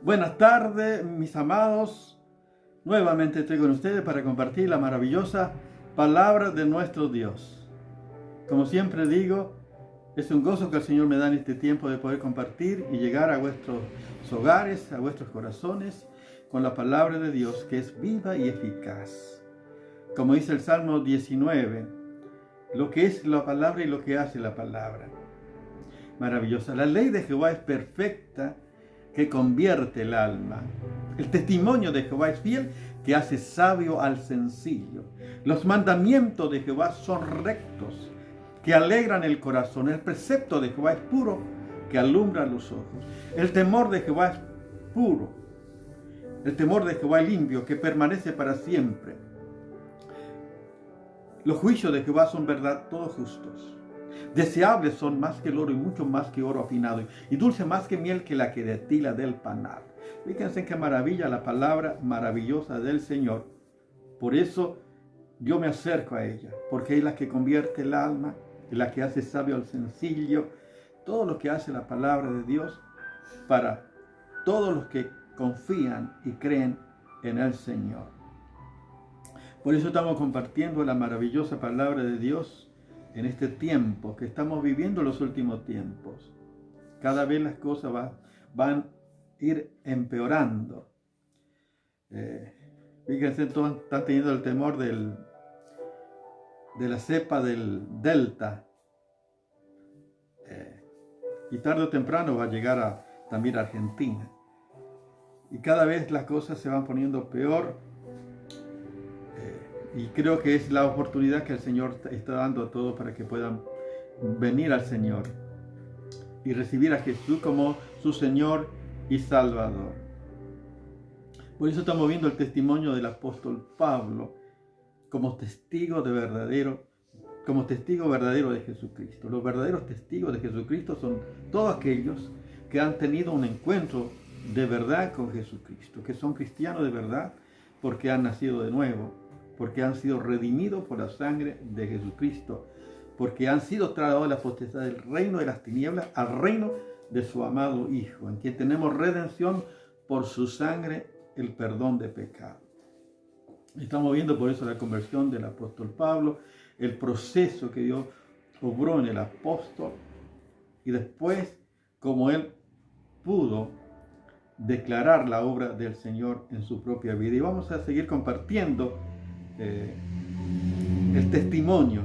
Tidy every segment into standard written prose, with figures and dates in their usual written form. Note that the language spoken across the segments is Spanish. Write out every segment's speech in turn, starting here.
Buenas tardes, mis amados. Nuevamente estoy con ustedes para compartir la maravillosa palabra de nuestro Dios. Como siempre digo, es un gozo que el Señor me da en este tiempo de poder compartir y llegar a vuestros hogares, a vuestros corazones, con la palabra de Dios que es viva y eficaz. Como dice el Salmo 19, lo que es la palabra y lo que hace la palabra. Maravillosa. La ley de Jehová es perfecta, que convierte el alma. El testimonio de Jehová es fiel, que hace sabio al sencillo. Los mandamientos de Jehová son rectos, que alegran el corazón. El precepto de Jehová es puro, que alumbra los ojos. El temor de Jehová es puro. El temor de Jehová es limpio, que permanece para siempre. Los juicios de Jehová son verdad, todos justos. Deseables son más que el oro y mucho más que oro afinado, y dulce más que miel que la que destila del panal. Fíjense qué maravilla la palabra maravillosa del Señor. Por eso yo me acerco a ella, porque es la que convierte el alma, es la que hace sabio al sencillo. Todo lo que hace la palabra de Dios para todos los que confían y creen en el Señor. Por eso estamos compartiendo la maravillosa palabra de Dios en este tiempo que estamos viviendo, los últimos tiempos. Cada vez las cosas van a ir empeorando. Fíjense, todos están teniendo el temor de la cepa del Delta. Y tarde o temprano va a llegar también a Argentina. Y cada vez las cosas se van poniendo peor. Y creo que es la oportunidad que el Señor está dando a todos para que puedan venir al Señor y recibir a Jesús como su Señor y Salvador. Por eso estamos viendo el testimonio del apóstol Pablo como testigo verdadero de Jesucristo. Los verdaderos testigos de Jesucristo son todos aquellos que han tenido un encuentro de verdad con Jesucristo, que son cristianos de verdad porque han nacido de nuevo, porque han sido redimidos por la sangre de Jesucristo, porque han sido trasladados de la potestad del reino de las tinieblas al reino de su amado Hijo, en quien tenemos redención por su sangre, el perdón de pecado. Estamos viendo por eso la conversión del apóstol Pablo, el proceso que Dios obró en el apóstol, y después cómo él pudo declarar la obra del Señor en su propia vida. Y vamos a seguir compartiendo el testimonio,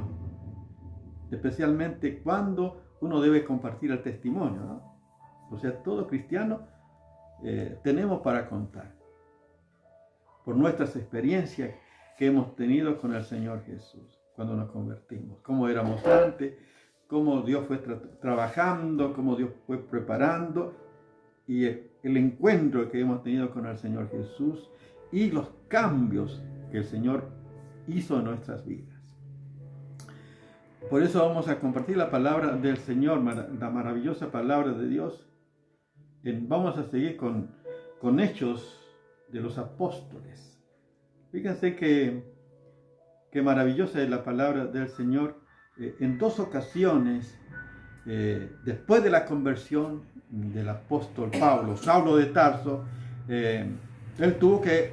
especialmente cuando uno debe compartir el testimonio, ¿no? O sea, todo cristiano tenemos para contar por nuestras experiencias que hemos tenido con el Señor Jesús cuando nos convertimos, cómo éramos antes, cómo Dios fue trabajando, cómo Dios fue preparando, y el encuentro que hemos tenido con el Señor Jesús y los cambios que el Señor hizo en nuestras vidas. Por eso vamos a compartir la palabra del Señor, la maravillosa palabra de Dios. Vamos a seguir con Hechos de los Apóstoles. Fíjense que maravillosa es la palabra del Señor. En dos ocasiones, después de la conversión del apóstol Pablo, Saulo de Tarso, él tuvo que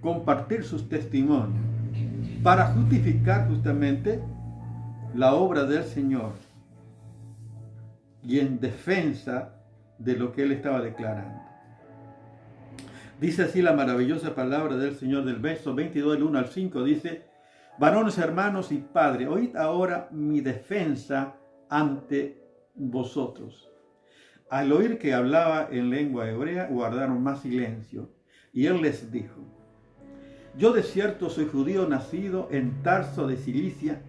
compartir sus testimonios para justificar justamente la obra del Señor y en defensa de lo que él estaba declarando. Dice así la maravillosa palabra del Señor del verso 22 del 1 al 5, dice: varones, hermanos y padres, oíd ahora mi defensa ante vosotros. Al oír que hablaba en lengua hebrea, guardaron más silencio. Y él les dijo: yo de cierto soy judío, nacido en Tarso de Cilicia,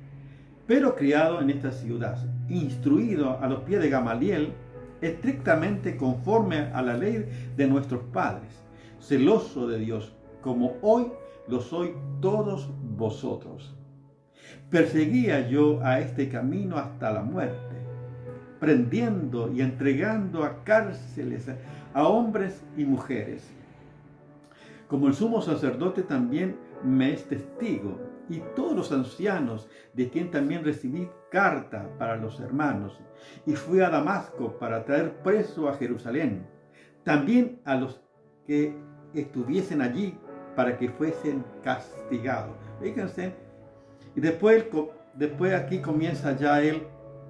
pero criado en esta ciudad, instruido a los pies de Gamaliel, estrictamente conforme a la ley de nuestros padres, celoso de Dios, como hoy lo soy todos vosotros. Perseguía yo a este camino hasta la muerte, prendiendo y entregando a cárceles a hombres y mujeres. Como el sumo sacerdote también me es testigo, y todos los ancianos, de quien también recibí carta para los hermanos, y fui a Damasco para traer preso a Jerusalén, también a los que estuviesen allí para que fuesen castigados. Fíjense, y después aquí comienza ya él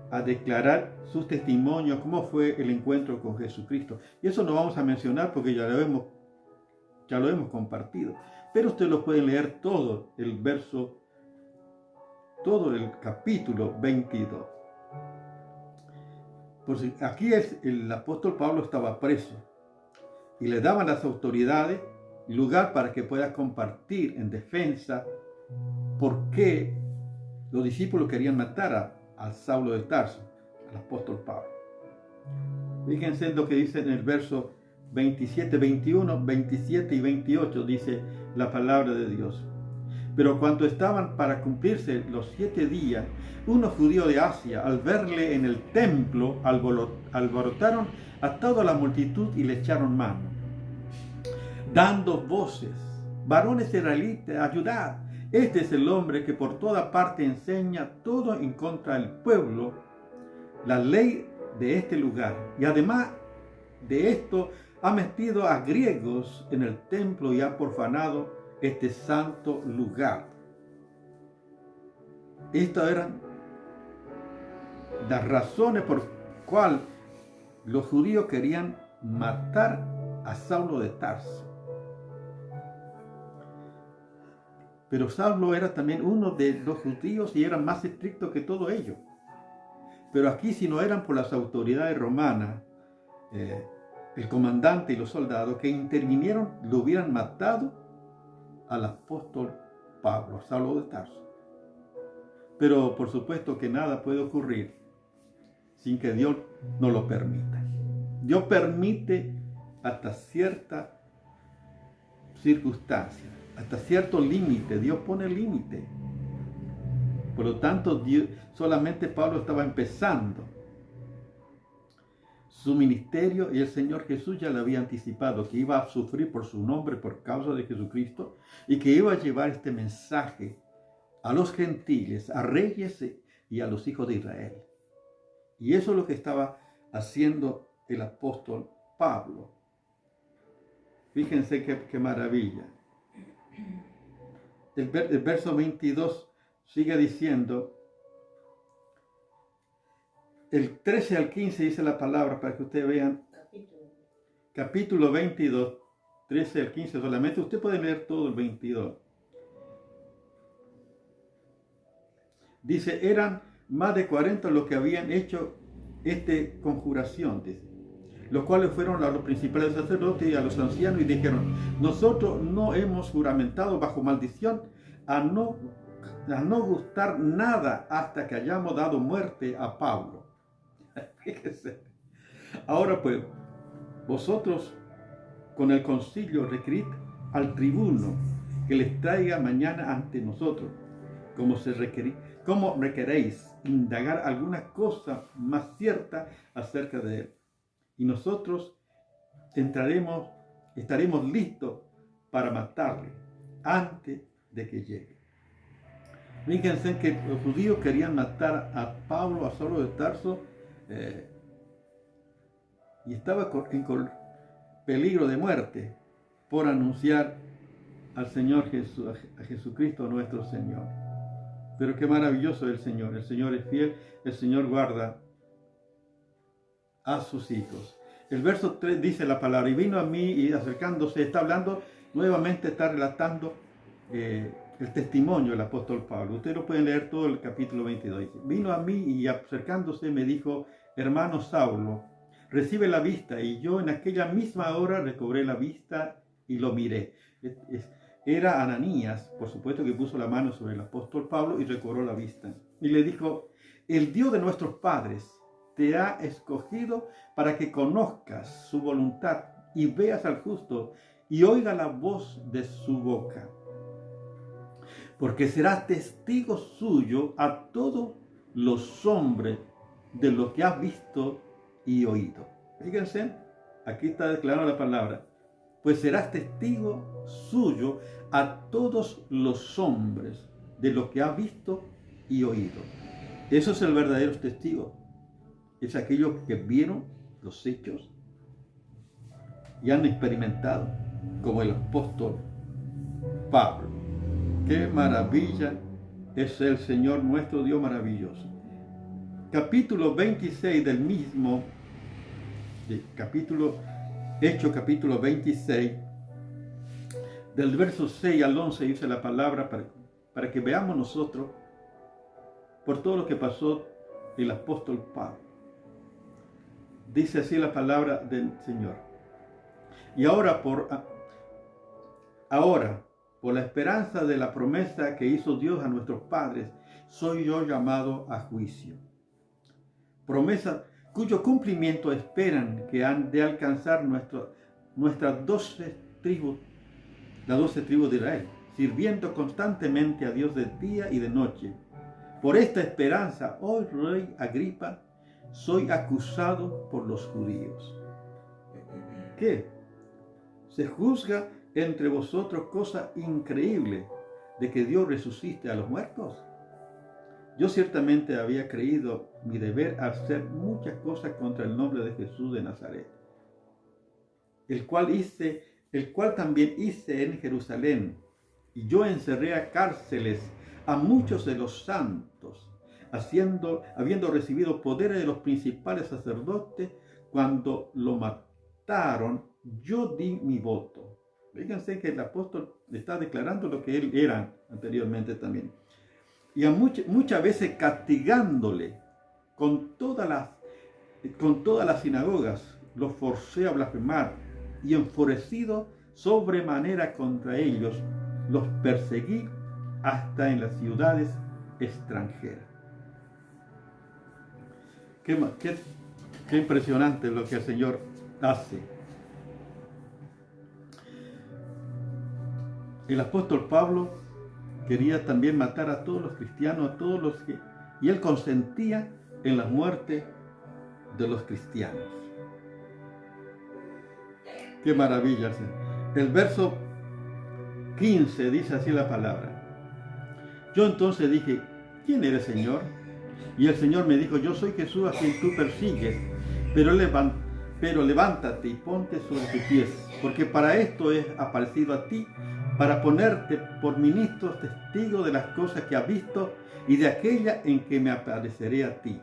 a declarar sus testimonios, cómo fue el encuentro con Jesucristo. Y eso no vamos a mencionar porque ya lo hemos compartido. Pero ustedes lo pueden leer todo el capítulo 22. Pues aquí el apóstol Pablo estaba preso y le daban las autoridades lugar para que pueda compartir en defensa por qué los discípulos querían matar a Saulo de Tarso, al apóstol Pablo. Fíjense lo que dice en el verso 27, 21, 27 y 28, dice la palabra de Dios. Pero cuando estaban para cumplirse los 7 días, unos judíos de Asia, al verle en el templo, alborotaron a toda la multitud y le echaron mano, dando voces: varones israelitas, ayudad. Este es el hombre que por toda parte enseña todo en contra del pueblo, la ley de este lugar. Y además de esto, ha metido a griegos en el templo y ha profanado este santo lugar. Estas eran las razones por cuales los judíos querían matar a Saulo de Tarso. Pero Saulo era también uno de los judíos y era más estricto que todo ello. Pero aquí, si no eran por las autoridades romanas, el comandante y los soldados que intervinieron, lo hubieran matado al apóstol Pablo, Saulo de Tarso. Pero por supuesto que nada puede ocurrir sin que Dios no lo permita. Dios permite hasta cierta circunstancia, hasta cierto límite. Dios pone límite. Por lo tanto, solamente Pablo estaba empezando su ministerio y el Señor Jesús ya le había anticipado que iba a sufrir por su nombre, por causa de Jesucristo, y que iba a llevar este mensaje a los gentiles, a reyes y a los hijos de Israel. Y eso es lo que estaba haciendo el apóstol Pablo. Fíjense qué maravilla. El verso 22 sigue diciendo, el 13 al 15 dice la palabra para que ustedes vean. Capítulo 22, 13 al 15 solamente. Usted puede leer todo el 22. Dice, eran más de 40 los que habían hecho esta conjuración, dice, los cuales fueron a los principales sacerdotes y a los ancianos y dijeron: nosotros no hemos juramentado bajo maldición a no gustar nada hasta que hayamos dado muerte a Pablo. Fíjese. Ahora pues, vosotros con el concilio requerid al tribuno que les traiga mañana ante nosotros, como requeréis indagar alguna cosa más cierta acerca de él. Y nosotros estaremos listos para matarle antes de que llegue. Fíjense que los judíos querían matar a Pablo, a Saulo de Tarso, y estaba en peligro de muerte por anunciar al Señor Jesús, a Jesucristo nuestro Señor. Pero qué maravilloso es el Señor es fiel, el Señor guarda a sus hijos. El verso 3 dice la palabra: y vino a mí, y acercándose, está hablando, nuevamente está relatando el testimonio del apóstol Pablo. Ustedes lo pueden leer todo el capítulo 22. Dice: vino a mí y acercándose me dijo: hermano Saulo, recibe la vista. Y yo en aquella misma hora recobré la vista y lo miré. Era Ananías, por supuesto, que puso la mano sobre el apóstol Pablo y recobró la vista. Y le dijo: el Dios de nuestros padres te ha escogido para que conozcas su voluntad y veas al justo y oiga la voz de su boca. Porque serás testigo suyo a todos los hombres de lo que has visto y oído. Fíjense, aquí está declarando la palabra. Pues serás testigo suyo a todos los hombres de lo que has visto y oído. Eso es el verdadero testigo. Es aquellos que vieron los hechos, y han experimentado, como el apóstol Pablo. ¡Qué maravilla es el Señor nuestro Dios maravilloso! Capítulo 26 del mismo, Hechos capítulo 26, del verso 6 al 11 dice la palabra para que veamos nosotros por todo lo que pasó el apóstol Pablo. Dice así la palabra del Señor. Y ahora por la esperanza de la promesa que hizo Dios a nuestros padres, soy yo llamado a juicio. Promesa cuyo cumplimiento esperan que han de alcanzar nuestras 12 tribus, las 12 tribus de Israel, sirviendo constantemente a Dios de día y de noche. Por esta esperanza, hoy rey Agripa, soy acusado por los judíos. ¿Qué? Se juzga entre vosotros cosa increíble de que Dios resucite a los muertos. Yo ciertamente había creído mi deber hacer muchas cosas contra el nombre de Jesús de Nazaret, el cual también hice en Jerusalén, y yo encerré a cárceles a muchos de los santos, habiendo recibido poderes de los principales sacerdotes. Cuando lo mataron, yo di mi voto. Fíjense que el apóstol está declarando lo que él era anteriormente también. Y muchas veces castigándole con todas las sinagogas, los forcé a blasfemar, y enfurecido sobremanera contra ellos, los perseguí hasta en las ciudades extranjeras. Qué impresionante lo que el Señor hace. El apóstol Pablo quería también matar a todos los cristianos, y él consentía en la muerte de los cristianos. ¡Qué maravilla! El verso 15 dice así la palabra. Yo entonces dije, ¿quién eres, Señor? Y el Señor me dijo, yo soy Jesús a quien tú persigues, pero levántate y ponte sobre tus pies, porque para esto he aparecido a ti, para ponerte por ministro testigo de las cosas que has visto y de aquella en que me apareceré a ti.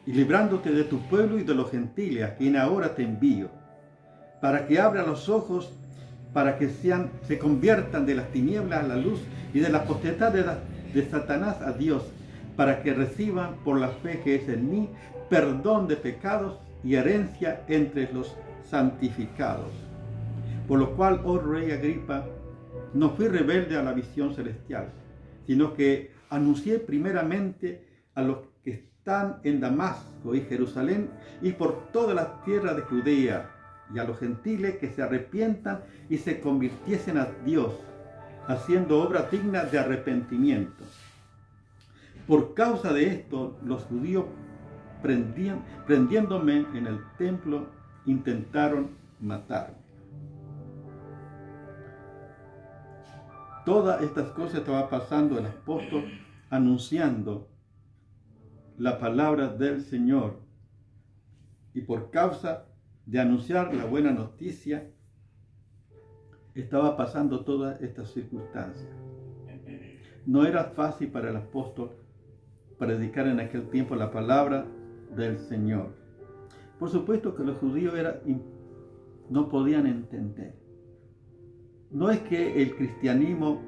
Y librándote de tu pueblo y de los gentiles, a quien ahora te envío, para que abra los ojos, para que se conviertan de las tinieblas a la luz y de la potestad de Satanás a Dios, para que reciban por la fe que es en mí perdón de pecados y herencia entre los santificados. Por lo cual, oh rey Agripa, no fui rebelde a la visión celestial, sino que anuncié primeramente a los que están en Damasco y Jerusalén y por toda la tierra de Judea, y a los gentiles que se arrepientan y se convirtiesen a Dios, haciendo obra digna de arrepentimiento. Por causa de esto, los judíos, prendiéndome en el templo, intentaron matarme. Todas estas cosas estaba pasando el apóstol anunciando la palabra del Señor, y por causa de anunciar la buena noticia estaba pasando todas estas circunstancias. No era fácil para el apóstol predicar en aquel tiempo la palabra del Señor. Por supuesto que los judíos no podían entender. No es que el cristianismo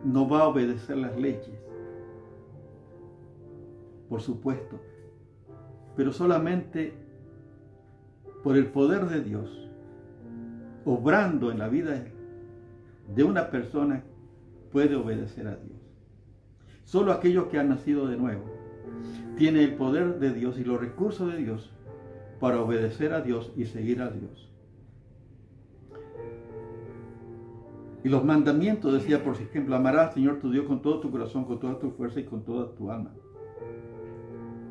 no va a obedecer las leyes, por supuesto, pero solamente por el poder de Dios, obrando en la vida de una persona, puede obedecer a Dios. Solo aquellos que han nacido de nuevo tienen el poder de Dios y los recursos de Dios para obedecer a Dios y seguir a Dios. Y los mandamientos decía, por ejemplo, amarás al Señor tu Dios con todo tu corazón, con toda tu fuerza y con toda tu alma.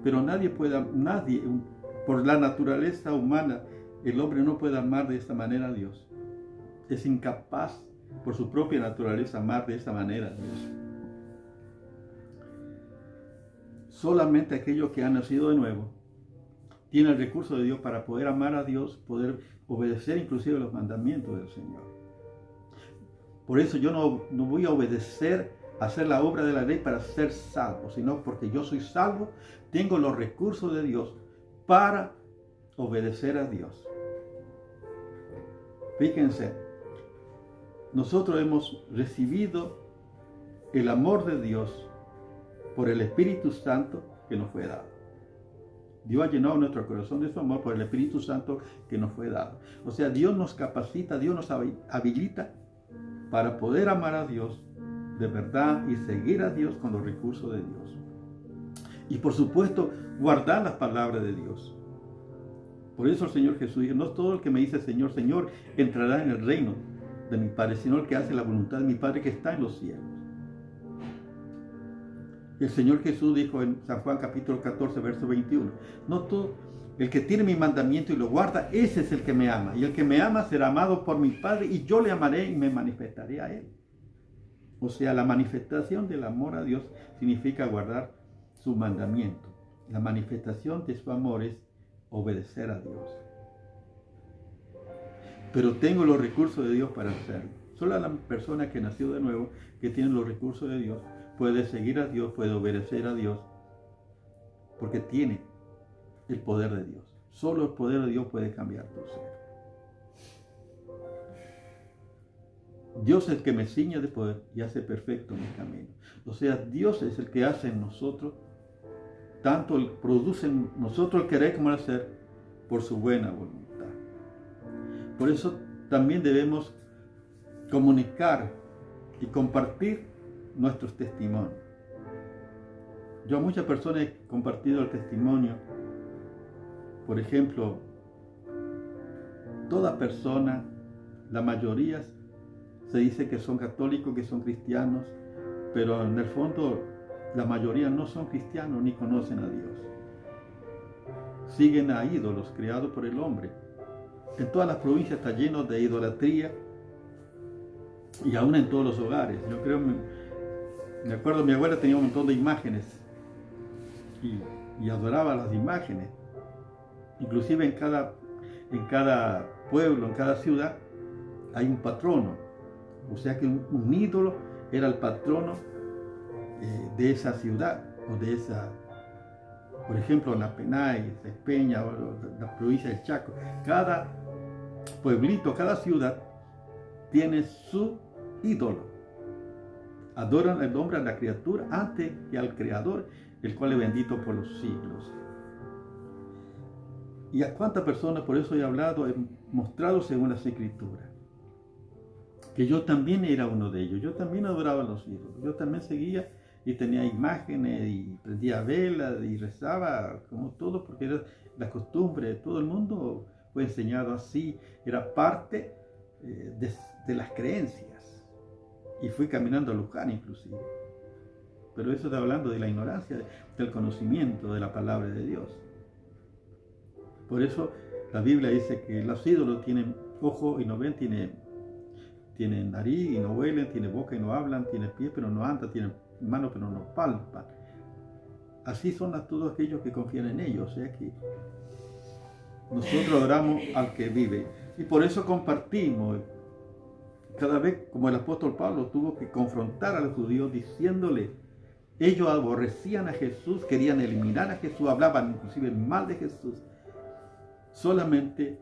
Pero nadie, por la naturaleza humana, el hombre no puede amar de esta manera a Dios. Es incapaz, por su propia naturaleza, amar de esta manera a Dios. Solamente aquellos que han nacido de nuevo tiene el recurso de Dios para poder amar a Dios, poder obedecer inclusive los mandamientos del Señor. Por eso yo no voy a obedecer, a hacer la obra de la ley para ser salvo, sino porque yo soy salvo, tengo los recursos de Dios para obedecer a Dios. Fíjense, nosotros hemos recibido el amor de Dios por el Espíritu Santo que nos fue dado. Dios ha llenado nuestro corazón de su amor por el Espíritu Santo que nos fue dado. O sea, Dios nos capacita, Dios nos habilita para poder amar a Dios de verdad y seguir a Dios con los recursos de Dios. Y por supuesto, guardar las palabras de Dios. Por eso el Señor Jesús dijo, no todo el que me dice Señor, Señor, entrará en el reino de mi Padre, sino el que hace la voluntad de mi Padre que está en los cielos. El Señor Jesús dijo en San Juan capítulo 14, verso 21, no todo el que tiene mi mandamiento y lo guarda, ese es el que me ama. Y el que me ama será amado por mi Padre y yo le amaré y me manifestaré a él. O sea, la manifestación del amor a Dios significa guardar su mandamiento. La manifestación de su amor es obedecer a Dios. Pero tengo los recursos de Dios para hacerlo. Solo la persona que nació de nuevo, que tiene los recursos de Dios, puede seguir a Dios, puede obedecer a Dios, porque tiene el poder de Dios. Solo el poder de Dios puede cambiar tu ser. Dios es el que me ciñe de poder y hace perfecto mi camino. O sea, Dios es el que hace en nosotros, tanto produce en nosotros el querer como el hacer, por su buena voluntad. Por eso también debemos comunicar y compartir nuestros testimonios. Yo a muchas personas he compartido el testimonio. Por ejemplo, toda persona, la mayoría se dice que son católicos, que son cristianos, pero en el fondo la mayoría no son cristianos ni conocen a Dios. Siguen a ídolos creados por el hombre. En todas las provincias está lleno de idolatría y aún en todos los hogares. Yo creo, me acuerdo, mi abuela tenía un montón de imágenes y adoraba las imágenes. Inclusive en cada pueblo, en cada ciudad, hay un patrono. O sea que un ídolo era el patrono de esa ciudad o de esa, por ejemplo, Napenay, Espeña o la provincia del Chaco. Cada pueblito, cada ciudad tiene su ídolo. Adoran al hombre, a la criatura, antes que al Creador, el cual es bendito por los siglos. ¿Y a cuántas personas, por eso he hablado, he mostrado según las Escrituras? Que yo también era uno de ellos. Yo también adoraba a los ídolos. Yo también seguía y tenía imágenes y prendía velas y rezaba como todo, porque era la costumbre de todo el mundo. Fue enseñado así. Era parte de las creencias. Y fui caminando a Luján inclusive. Pero eso está hablando de la ignorancia, del conocimiento de la palabra de Dios. Por eso la Biblia dice que los ídolos tienen ojo y no ven, tienen nariz y no huelen, tienen boca y no hablan, tienen pies pero no andan, tienen manos pero no palpan. Así son todos aquellos que confían en ellos. O sea que nosotros adoramos al que vive. Y por eso compartimos. Cada vez, como el apóstol Pablo tuvo que confrontar a los judíos diciéndole, ellos aborrecían a Jesús, querían eliminar a Jesús, hablaban inclusive mal de Jesús. Solamente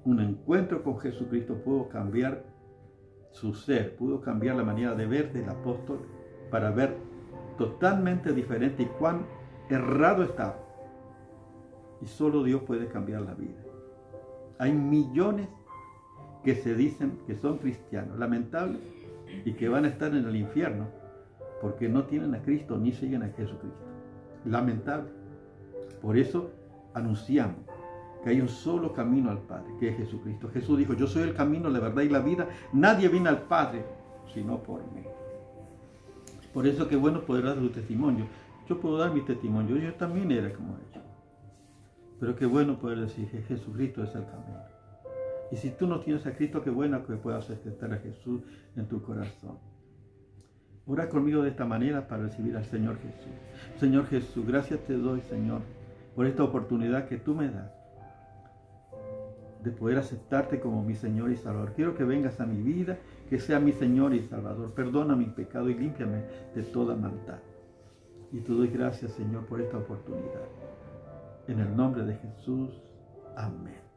un encuentro con Jesucristo pudo cambiar su ser, pudo cambiar la manera de ver del apóstol para ver totalmente diferente y cuán errado estaba. Y solo Dios puede cambiar la vida. Hay millones que se dicen que son cristianos, lamentables, y que van a estar en el infierno porque no tienen a Cristo ni siguen a Jesucristo. Lamentable. Por eso anunciamos que hay un solo camino al Padre, que es Jesucristo. Jesús dijo, yo soy el camino, la verdad y la vida. Nadie viene al Padre sino por mí. Por eso que bueno poder dar tu testimonio. Yo puedo dar mi testimonio. Yo también era como ellos. Pero qué bueno poder decir que Jesucristo es el camino. Y si tú no tienes a Cristo, qué bueno que puedas aceptar a Jesús en tu corazón. Ora conmigo de esta manera para recibir al Señor Jesús. Señor Jesús, gracias te doy, Señor, por esta oportunidad que tú me das de poder aceptarte como mi Señor y Salvador. Quiero que vengas a mi vida, que sea mi Señor y Salvador. Perdona mi pecado y límpiame de toda maldad. Y te doy gracias, Señor, por esta oportunidad. En el nombre de Jesús. Amén.